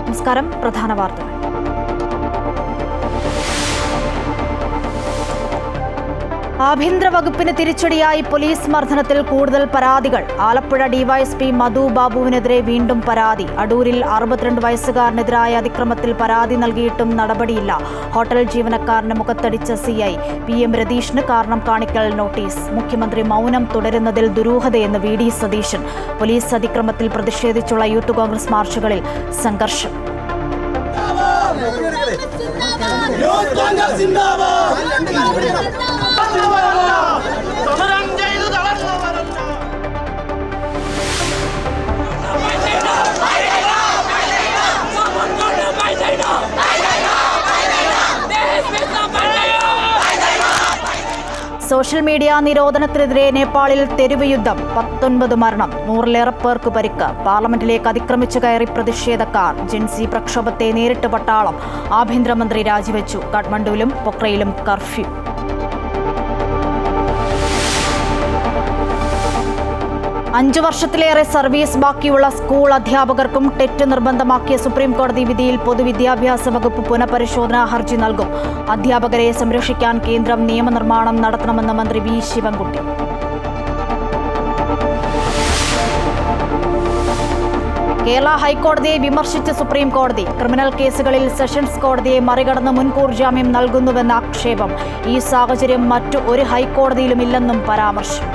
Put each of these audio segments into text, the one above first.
നമസ്കാരം. പ്രധാന വാർത്തകൾ. ആഭ്യന്തര വകുപ്പിന് തിരിച്ചടിയായി പോലീസ് മർദ്ദനത്തിൽ കൂടുതൽ പരാതികൾ. ആലപ്പുഴ ഡിവൈഎസ്പി മധു ബാബുവിനെതിരെ വീണ്ടും പരാതി. അടൂരിൽ 62 വയസ്സുകാരനെതിരായ അതിക്രമത്തിൽ പരാതി നൽകിയിട്ടും നടപടിയില്ല. ഹോട്ടൽ ജീവനക്കാരന് മുഖത്തടിച്ച CI. PM രതീഷിന് കാരണം കാണിക്കൽ നോട്ടീസ്. മുഖ്യമന്ത്രി മൗനം തുടരുന്നതിൽ ദുരൂഹതയെന്ന് VD സതീശൻ. പോലീസ് അതിക്രമത്തിൽ പ്രതിഷേധിച്ചുള്ള യൂത്ത് കോൺഗ്രസ് മാർച്ചുകളിൽ സംഘർഷം. സോഷ്യൽ മീഡിയ നിരോധനത്തിനെതിരെ നേപ്പാളിൽ തെരുവ് യുദ്ധം. 19 മരണം, 100-ലേറെ പേർക്ക് പരിക്ക്. പാർലമെന്റിലേക്ക് അതിക്രമിച്ചു കയറി പ്രതിഷേധക്കാർ. ജെൻസി പ്രക്ഷോഭത്തെ നേരിട്ട് പട്ടാളം. ആഭ്യന്തരമന്ത്രി രാജിവെച്ചു. കാഠ്മണ്ഡുവിലും പൊക്രയിലും കർഫ്യൂ. അഞ്ചു വർഷത്തിലേറെ സർവീസ് ബാക്കിയുള്ള സ്കൂൾ അധ്യാപകർക്കും ടെറ്റ് നിർബന്ധമാക്കിയ സുപ്രീംകോടതി വിധിയിൽ പൊതുവിദ്യാഭ്യാസ വകുപ്പ് പുനഃപരിശോധനാ ഹർജി നൽകും. അധ്യാപകരെ സംരക്ഷിക്കാൻ കേന്ദ്രം നിയമനിർമ്മാണം നടത്തണമെന്ന് മന്ത്രി V. ശിവൻകുട്ടി. കേരള ഹൈക്കോടതിയെ വിമർശിച്ച് സുപ്രീംകോടതി. ക്രിമിനൽ കേസുകളിൽ സെഷൻസ് കോടതിയെ മറികടന്ന് മുൻകൂർ ജാമ്യം നൽകുന്നുവെന്ന ആക്ഷേപം. ഈ സാഹചര്യം മറ്റു ഒരു ഹൈക്കോടതിയിലുമില്ലെന്നും പരാമർശം.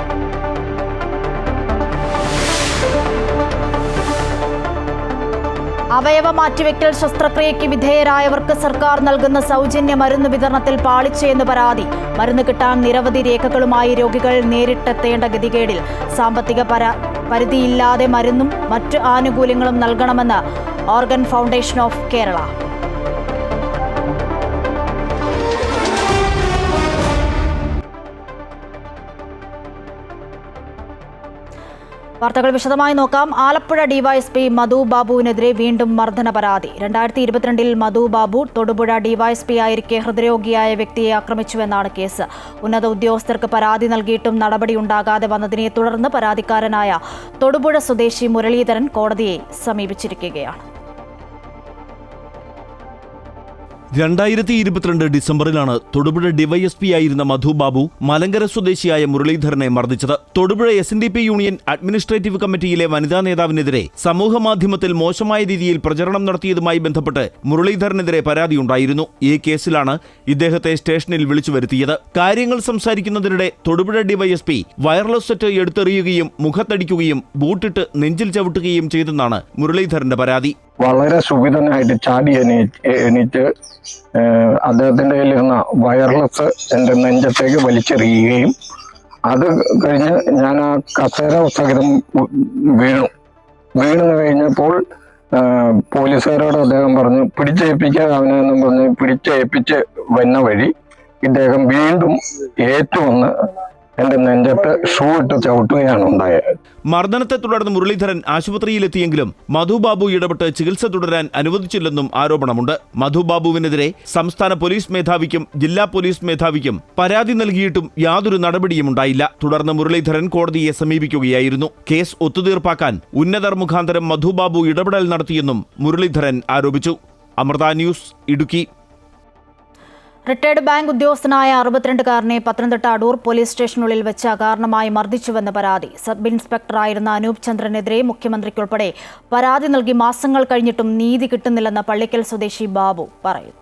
അവയവ മാറ്റിവെക്കൽ ശസ്ത്രക്രിയയ്ക്ക് വിധേയരായവർക്ക് സർക്കാർ നൽകുന്ന സൗജന്യ മരുന്ന് വിതരണത്തിൽ പാളിച്ചയെന്ന് പരാതി. മരുന്ന് കിട്ടാൻ നിരവധി രേഖകളുമായി രോഗികൾ നേരിട്ടെത്തേണ്ട ഗതികേടിൽ. സാമ്പത്തിക പരിധിയില്ലാതെ മരുന്നും മറ്റ് ആനുകൂല്യങ്ങളും നൽകണമെന്ന് ഓർഗൻ ഫൗണ്ടേഷൻ ഓഫ് കേരള. വാർത്തകൾ വിശദമായി നോക്കാം. ആലപ്പുഴ ഡിവൈഎസ്പി മധു ബാബുവിനെതിരെ വീണ്ടും മർദ്ദന പരാതി. 2022-ൽ മധു ബാബു തൊടുപുഴ ഡിവൈഎസ്പി ആയിരിക്കെ ഹൃദ്രോഗിയായ വ്യക്തിയെ ആക്രമിച്ചുവെന്നാണ് കേസ്. ഉന്നത ഉദ്യോഗസ്ഥർക്ക് പരാതി നൽകിയിട്ടും നടപടിയുണ്ടാകാതെ വന്നതിനെ തുടർന്ന് പരാതിക്കാരനായ തൊടുപുഴ സ്വദേശി മുരളീധരൻ കോടതിയെ സമീപിച്ചിരിക്കുകയാണ്. 2022 ഡിസംബറിലാണ് തൊടുപുഴ ഡിവൈഎസ്പി ആയിരുന്ന മധു ബാബു മലങ്കര സ്വദേശിയായ മുരളീധരനെ മർദ്ദിച്ചത്. തൊടുപുഴ SNDP യൂണിയൻ അഡ്മിനിസ്ട്രേറ്റീവ് കമ്മിറ്റിയിലെ വനിതാ നേതാവിനെതിരെ സമൂഹമാധ്യമത്തിൽ മോശമായ രീതിയിൽ പ്രചരണം നടത്തിയതുമായി ബന്ധപ്പെട്ട് മുരളീധരനെതിരെ പരാതിയുണ്ടായിരുന്നു. ഈ കേസിലാണ് ഇദ്ദേഹത്തെ സ്റ്റേഷനിൽ വിളിച്ചു വരുത്തിയത്. കാര്യങ്ങൾ സംസാരിക്കുന്നതിനിടെ തൊടുപുഴ ഡിവൈഎസ്പി വയർലെസ് സെറ്റ് എടുത്തെറിയുകയും മുഖത്തടിക്കുകയും ബൂട്ടിട്ട് നെഞ്ചിൽ ചവിട്ടുകയും ചെയ്തെന്നാണ് മുരളീധരന്റെ പരാതി. വളരെ സുഖിതനായിട്ട് ചാടി എണീറ്റ് അദ്ദേഹത്തിന്റെ കയ്യിലിരുന്ന വയർലെസ് എന്റെ നെഞ്ചത്തേക്ക് വലിച്ചെറിയുകയും അത് കഴിഞ്ഞ് ഞാൻ ആ കസേര സഹിതം വീണു കഴിഞ്ഞപ്പോൾ പോലീസുകാരോട് അദ്ദേഹം പറഞ്ഞു പിടിച്ചേൽപ്പിക്കാതെ അവനെന്നും പറഞ്ഞ് പിടിച്ചേൽപ്പിച്ച് വന്ന വഴി ഇദ്ദേഹം വീണ്ടും ഏറ്റുവന്ന് എന്റെ നെഞ്ചത്ത് ഷൂ ഇട്ട് ചവിട്ടുകയാണ് ഉണ്ടായത്. മർദ്ദനത്തെ തുടർന്ന് മുരളീധരൻ ആശുപത്രിയിലെത്തിയെങ്കിലും മധുബാബു ഇടപെട്ട് ചികിത്സ തുടരാൻ അനുവദിച്ചില്ലെന്നും ആരോപണമുണ്ട്. മധുബാബുവിനെതിരെ സംസ്ഥാന പോലീസ് മേധാവിക്കും ജില്ലാ പോലീസ് മേധാവിക്കും പരാതി നൽകിയിട്ടും യാതൊരു നടപടിയും ഉണ്ടായില്ല. തുടർന്ന് മുരളീധരൻ കോടതിയെ സമീപിക്കുകയായിരുന്നു. കേസ് ഒത്തുതീർപ്പാക്കാൻ ഉന്നതർ മുഖാന്തരം മധുബാബു ഇടപെടൽ നടത്തിയെന്നും മുരളീധരൻ ആരോപിച്ചു. Amrita News, Idukki. Retired bank ഉദ്യോഗസ്ഥനായ 62-കാരനെ പത്തനംതിട്ട അടൂർ പോലീസ് സ്റ്റേഷനുള്ളിൽ വെച്ച് അകാരണമായി മർദ്ദിച്ചുവെന്ന് പരാതി. സബ് ഇൻസ്പെക്ടറായിരുന്ന അനൂപ് ചന്ദ്രനെതിരെ മുഖ്യമന്ത്രിക്കുൾപ്പെടെ പരാതി നൽകി മാസങ്ങൾ കഴിഞ്ഞിട്ടും നീതി കിട്ടുന്നില്ലെന്ന് പള്ളിക്കൽ സ്വദേശി ബാബു പറയുന്നു.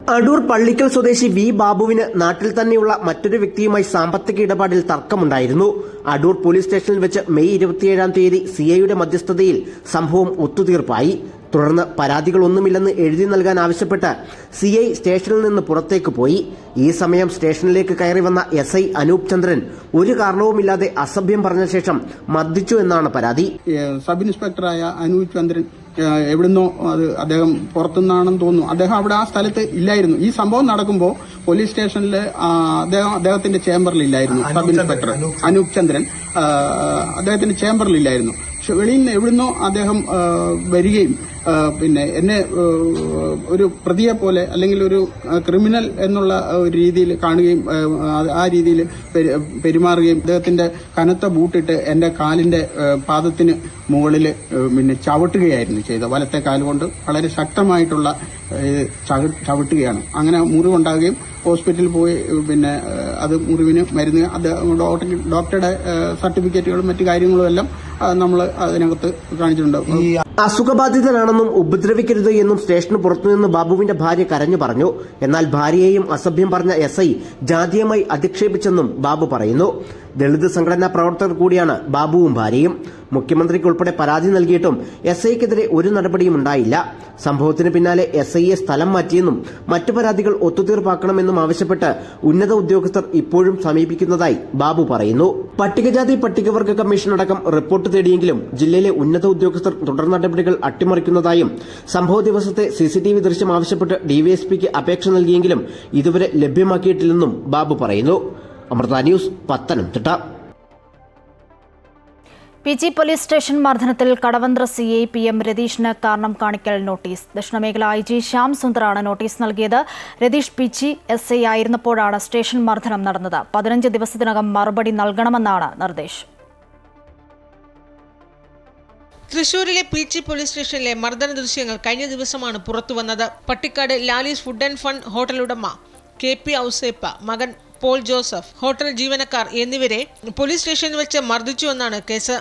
അടൂർ പള്ളിക്കൽ സ്വദേശി V. ബാബുവിന് നാട്ടിൽ തന്നെയുള്ള മറ്റൊരു വ്യക്തിയുമായി സാമ്പത്തിക ഇടപാടിൽ തർക്കമുണ്ടായിരുന്നു. അടൂർ പോലീസ് സ്റ്റേഷനിൽ വെച്ച് മെയ് 27-ാം തീയതി CIയുടെ മധ്യസ്ഥതയിൽ സംഭവം ഒത്തുതീർപ്പായി. തുടർന്ന് പരാതികളൊന്നുമില്ലെന്ന് എഴുതി നൽകാൻ ആവശ്യപ്പെട്ട് CI സ്റ്റേഷനിൽ നിന്ന് പുറത്തേക്ക് പോയി. ഈ സമയം സ്റ്റേഷനിലേക്ക് കയറി വന്ന SI അനൂപ് ചന്ദ്രൻ ഒരു കാരണവുമില്ലാതെ അസഭ്യം പറഞ്ഞ ശേഷം മർദ്ദിച്ചു എന്നാണ് പരാതി. സബ് ഇൻസ്പെക്ടറായ അനൂപ് ചന്ദ്രൻ എവിടുന്നോ അദ്ദേഹം പുറത്തുനിന്നാണെന്ന് തോന്നുന്നു. അദ്ദേഹം അവിടെ ആ സ്ഥലത്ത് ഇല്ലായിരുന്നു. ഈ സംഭവം നടക്കുമ്പോൾ പോലീസ് സ്റ്റേഷനിൽ അദ്ദേഹത്തിന്റെ ചേംബറിൽ ഇല്ലായിരുന്നു. സബ് ഇൻസ്പെക്ടർ അനൂപ് ചന്ദ്രൻ അദ്ദേഹത്തിന്റെ ചേംബറിൽ ഇല്ലായിരുന്നു. വെളിയിൽ നിന്ന് എവിടുന്നോ അദ്ദേഹം വരികയും പിന്നെ എന്നെ ഒരു പ്രതിയെ പോലെ അല്ലെങ്കിൽ ഒരു ക്രിമിനൽ എന്നുള്ള ഒരു രീതിയിൽ കാണുകയും ആ രീതിയിൽ പെരുമാറുകയും അദ്ദേഹത്തിന്റെ കനത്ത ബൂട്ടിട്ട് എന്റെ കാലിന്റെ പാദത്തിന് മുകളിൽ പിന്നെ ചവിട്ടുകയായിരുന്നു ചെയ്തത്. വലത്തെ കാലുകൊണ്ട് വളരെ ശക്തമായിട്ടുള്ള ചവിട്ടുകയാണ്. അങ്ങനെ മുറിവുണ്ടാകുകയും ഹോസ്പിറ്റലിൽ പോയി പിന്നെ അത് മുറിവിന് മരുന്ന് അത് ഡോക്ടറുടെ സർട്ടിഫിക്കറ്റുകളും മറ്റു കാര്യങ്ങളും എല്ലാം നമ്മൾ അതിനകത്ത് കാണിച്ചിട്ടുണ്ട്. അസുഖബാധിതനാണെന്നും ഉപദ്രവിക്കരുത് എന്നും സ്റ്റേഷന് പുറത്തുനിന്ന് ബാബുവിന്റെ ഭാര്യ കരഞ്ഞു പറഞ്ഞു. എന്നാൽ ഭാര്യയെയും അസഭ്യം പറഞ്ഞ SI ജാതീയമായി അധിക്ഷേപിച്ചെന്നും ബാബു പറയുന്നു. ദളിത് സംഘടനാ പ്രവർത്തകർ കൂടിയാണ് ബാബുവും ഭാര്യയും. മുഖ്യമന്ത്രിക്ക് ഉൾപ്പെടെ പരാതി നൽകിയിട്ടും SIക്കെതിരെ ഒരു നടപടിയും ഉണ്ടായില്ല. സംഭവത്തിന് പിന്നാലെ SIയെ സ്ഥലം മാറ്റിയെന്നും മറ്റു പരാതികൾ ഒത്തുതീർപ്പാക്കണമെന്നും ആവശ്യപ്പെട്ട് ഉന്നത ഉദ്യോഗസ്ഥർ ഇപ്പോഴും സമീപിക്കുന്നതായി ബാബു പറയുന്നു. പട്ടികജാതി പട്ടികവർഗ കമ്മീഷൻ അടക്കം റിപ്പോർട്ട് തേടിയെങ്കിലും ജില്ലയിലെ ഉന്നത ഉദ്യോഗസ്ഥർ തുടർ നടപടികൾ അട്ടിമറിക്കുന്നതായും സംഭവ ദിവസത്തെ CCTV ദൃശ്യം ആവശ്യപ്പെട്ട് DYSPക്ക് അപേക്ഷ നൽകിയെങ്കിലും ഇതുവരെ ലഭ്യമാക്കിയിട്ടില്ലെന്നും ബാബു പറയുന്നു. Amrita news, Pathanamthitta. PG police station മർദ്ദനത്തിൽ കടവന്ത്ര CI PM രതീഷിന് കാരണം കാണിക്കൽ നോട്ടീസ്. ദക്ഷിണമേഖല IG ശ്യാം സുന്ദറാണ് നോട്ടീസ് നൽകിയത്. രതീഷ് PG SI ആയിരുന്നപ്പോഴാണ് സ്റ്റേഷൻ മർദ്ദനം നടന്നത്. 15 ദിവസത്തിനകം മറുപടി നൽകണമെന്നാണ് നിർദ്ദേശം. തൃശൂരിലെ PG പോലീസ് സ്റ്റേഷനിലെ മർദ്ദന ദൃശ്യങ്ങൾ കഴിഞ്ഞ ദിവസമാണ് പുറത്തുവന്നത്. Pattikkad Lalees food and fun hotel ഉടമ KP ഔസേപ്പ, മകൻ പോൾ ജോസഫ്, ഹോട്ടൽ ജീവനക്കാർ എന്നിവരെ പോലീസ് സ്റ്റേഷനിൽ വെച്ച് മർദ്ദിച്ചുവെന്നാണ് കേസ്.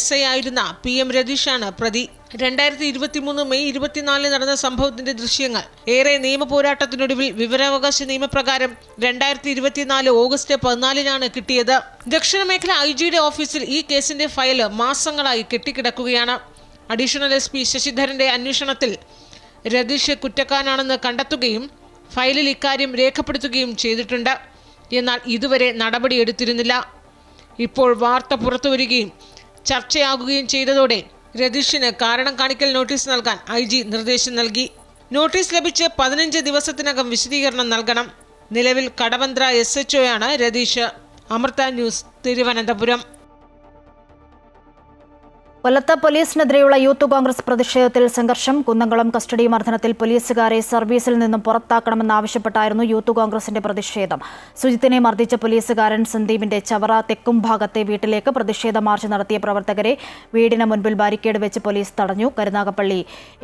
SI ആയിരുന്ന PM രതീഷാണ് പ്രതി. 2023 മെയ് 24 നടന്ന സംഭവത്തിന്റെ ദൃശ്യങ്ങൾ ഏറെ നിയമ പോരാട്ടത്തിനൊടുവിൽ വിവരാവകാശ നിയമപ്രകാരം 2024 ഓഗസ്റ്റ് 14 കിട്ടിയത്. ദക്ഷിണമേഖല IGയുടെ ഓഫീസിൽ ഈ കേസിന്റെ ഫയൽ മാസങ്ങളായി കെട്ടിക്കിടക്കുകയാണ്. അഡീഷണൽ SP ശശിധരന്റെ അന്വേഷണത്തിൽ രതീഷ് കുറ്റക്കാരനാണെന്ന് കണ്ടെത്തുകയും ഫയലിൽ ഇക്കാര്യം രേഖപ്പെടുത്തുകയും ചെയ്തിട്ടുണ്ട്. എന്നാൽ ഇതുവരെ നടപടിയെടുത്തിരുന്നില്ല. ഇപ്പോൾ വാർത്ത പുറത്തുവരികയും ചർച്ചയാകുകയും ചെയ്തതോടെ രതീഷിന് കാരണം കാണിക്കൽ നോട്ടീസ് നൽകാൻ IG നിർദ്ദേശം നൽകി. നോട്ടീസ് ലഭിച്ച് 15 ദിവസത്തിനകം വിശദീകരണം നൽകണം. നിലവിൽ കടവന്ത്ര SHOയാണ് രതീഷ്. അമൃത ന്യൂസ്, തിരുവനന്തപുരം. കൊല്ലത്ത് പോലീസിനെതിരെയുള്ള യൂത്ത് കോൺഗ്രസ് പ്രതിഷേധത്തിൽ സംഘർഷം. കുന്നംകുളം കസ്റ്റഡി മർദ്ദനത്തിൽ പോലീസുകാരെ സർവീസിൽ നിന്നും പുറത്താക്കണമെന്നാവശ്യപ്പെട്ടായിരുന്നു യൂത്ത് കോൺഗ്രസിന്റെ പ്രതിഷേധം. സുജിത്തിനെ മർദ്ദിച്ച പോലീസുകാരൻ സന്ദീപിന്റെ ചവറ തെക്കും ഭാഗത്തെ വീട്ടിലേക്ക് പ്രതിഷേധ മാർച്ച് നടത്തിയ പ്രവർത്തകരെ വീടിന് മുൻപിൽ ബാരിക്കേഡ് വെച്ച് പോലീസ് തടഞ്ഞു. കരുനാഗപ്പള്ളി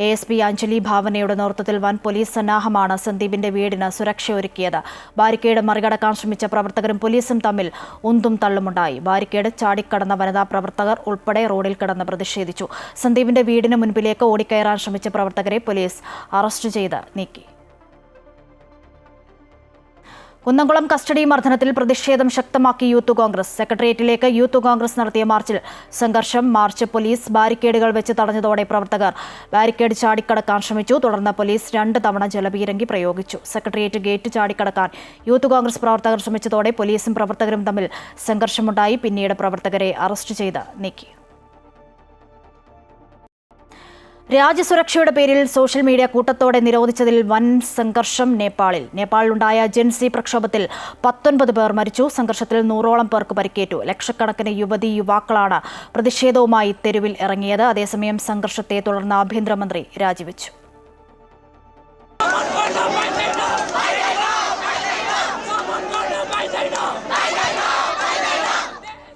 ASP അഞ്ജലി ഭാവനയുടെ നേതൃത്വത്തിൽ വൻ പോലീസ് സന്നാഹമാണ് സന്ദീപിന്റെ വീടിന് സുരക്ഷയൊരുക്കിയത്. ബാരിക്കേഡ് മറികടക്കാൻ ശ്രമിച്ച പ്രവർത്തകരും പോലീസും തമ്മിൽ ഉന്തും തള്ളുമുണ്ടായി. ബാരിക്കേഡ് ചാടിക്കടന്ന വനിതാ പ്രവർത്തകർ ഉൾപ്പെടെ റോഡിൽ കിടന്ന് പ്രതിഷേധിച്ചു. സന്ദീപിന്റെ വീടിന് മുൻപിലേക്ക് ഓടിക്കയറാൻ ശ്രമിച്ച പ്രവർത്തകരെ പോലീസ് അറസ്റ്റ് ചെയ്ത് നീക്കി. കുന്നംകുളം കസ്റ്റഡി മർദ്ദനത്തിൽ പ്രതിഷേധം ശക്തമാക്കി യൂത്ത് കോൺഗ്രസ്. സെക്രട്ടേറിയറ്റിലേക്ക് യൂത്ത് കോൺഗ്രസ് നടത്തിയ മാർച്ചിൽ സംഘർഷം. മാർച്ച് പോലീസ് ബാരിക്കേഡുകൾ വെച്ച് തടഞ്ഞതോടെ പ്രവർത്തകർ ബാരിക്കേഡ് ചാടിക്കടക്കാൻ ശ്രമിച്ചു. തുടർന്ന് പോലീസ് 2 തവണ ജലപീരങ്കി പ്രയോഗിച്ചു. സെക്രട്ടേറിയറ്റ് ഗേറ്റ് ചാടിക്കടക്കാൻ യൂത്ത് കോൺഗ്രസ് പ്രവർത്തകർ ശ്രമിച്ചതോടെ പോലീസും പ്രവർത്തകരും തമ്മിൽ സംഘർഷമുണ്ടായി. പിന്നീട് പ്രവർത്തകരെ അറസ്റ്റ് ചെയ്ത് നീക്കി. രാജ്യസുരക്ഷയുടെ പേരിൽ സോഷ്യൽ മീഡിയ കൂട്ടത്തോടെ നിരോധിച്ചതിൽ വൻ സംഘർഷം നേപ്പാളിലുണ്ടായ ജെൻസി പ്രക്ഷോഭത്തിൽ 19 പേർ മരിച്ചു. സംഘർഷത്തിൽ 100ഓളം പേർക്ക് പരിക്കേറ്റു. ലക്ഷക്കണക്കിന് യുവാക്കളാണ് പ്രതിഷേധവുമായി തെരുവിൽ ഇറങ്ങിയത്. അതേസമയം സംഘർഷത്തെ തുടർന്ന് ആഭ്യന്തരമന്ത്രി രാജിവെച്ചു.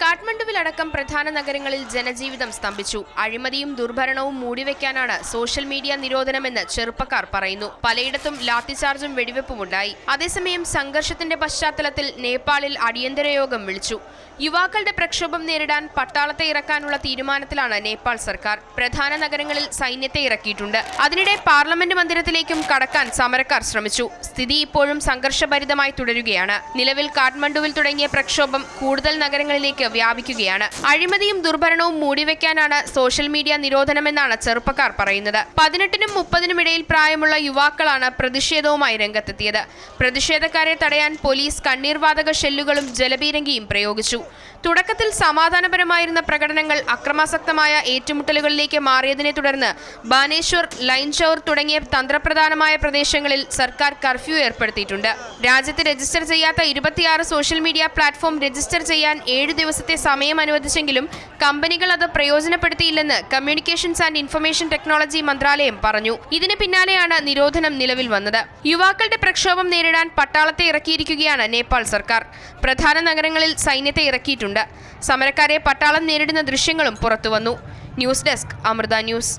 കാഠ്മണ്ഡുവിലടക്കം പ്രധാന നഗരങ്ങളിൽ ജനജീവിതം സ്തംഭിച്ചു. അഴിമതിയും ദുർഭരണവും മൂടിവെക്കാനാണ് സോഷ്യൽ മീഡിയ നിരോധനമെന്ന് ചെറുപ്പക്കാർ പറയുന്നു. പലയിടത്തും ലാത്തിചാർജും വെടിവെപ്പുമുണ്ടായി. അതേസമയം സംഘർഷത്തിന്റെ പശ്ചാത്തലത്തിൽ നേപ്പാളിൽ അടിയന്തര യോഗം വിളിച്ചു. യുവാക്കളുടെ പ്രക്ഷോഭം നേരിടാൻ പട്ടാളത്തെ ഇറക്കാനുള്ള തീരുമാനത്തിലാണ് നേപ്പാൾ സർക്കാർ. പ്രധാന നഗരങ്ങളിൽ സൈന്യത്തെ ഇറക്കിയിട്ടുണ്ട്. അതിനിടെ പാർലമെന്റ് മന്ദിരത്തിലേക്കും കടക്കാൻ സമരക്കാർ ശ്രമിച്ചു. സ്ഥിതി ഇപ്പോഴും സംഘർഷഭരിതമായി തുടരുകയാണ്. നിലവിൽ കാഠ്മണ്ഡുവിൽ തുടങ്ങിയ പ്രക്ഷോഭം കൂടുതൽ നഗരങ്ങളിലേക്ക് വ്യാപിക്കുകയാണ്. അഴിമതിയും ദുർഭരണവും മൂടിവെക്കാനാണ് സോഷ്യൽ മീഡിയ നിരോധനമെന്നാണ് ചെറുപ്പക്കാർ പറയുന്നത്. 18നും 30നും ഇടയിൽ പ്രായമുള്ള യുവാക്കളാണ് പ്രതിഷേധവുമായി രംഗത്തെത്തിയത്. പ്രതിഷേധക്കാരെ തടയാൻ പോലീസ് കണ്ണീർവാതക ഷെല്ലുകളും ജലപീരങ്കിയും പ്രയോഗിച്ചു. തുടക്കത്തിൽ സമാധാനപരമായിരുന്ന പ്രകടനങ്ങൾ അക്രമാസക്തമായ ഏറ്റുമുട്ടലുകളിലേക്ക് മാറിയതിനെ തുടർന്ന് ബാനേശ്വർ, ലൈൻചൌർ തുടങ്ങിയ തന്ത്രപ്രധാനമായ പ്രദേശങ്ങളിൽ സർക്കാർ കർഫ്യൂ ഏർപ്പെടുത്തിയിട്ടുണ്ട്. രാജ്യത്ത് രജിസ്റ്റർ ചെയ്യാത്ത 26 സോഷ്യൽ മീഡിയ പ്ലാറ്റ്ഫോം രജിസ്റ്റർ ചെയ്യാൻ 7 ദിവസത്തെ സമയം അനുവദിച്ചെങ്കിലും കമ്പനികൾ അത് പ്രയോജനപ്പെടുത്തിയില്ലെന്ന് കമ്മ്യൂണിക്കേഷൻസ് ആൻഡ് ഇൻഫർമേഷൻ ടെക്നോളജി മന്ത്രാലയം പറഞ്ഞു. ഇതിന് പിന്നാലെയാണ് നിരോധനം നിലവിൽ വന്നത്. യുവാക്കളുടെ പ്രക്ഷോഭം നേരിടാൻ പട്ടാളത്തെ ഇറക്കിയിരിക്കുകയാണ് നേപ്പാൾ സർക്കാർ. പ്രധാന നഗരങ്ങളിൽ സൈന്യത്തെ ഇറക്കിയിട്ടുണ്ട്. സമരക്കാരെ പട്ടാളം നേരിടുന്ന ദൃശ്യങ്ങളും പുറത്തുവന്നു. News desk Amrita News.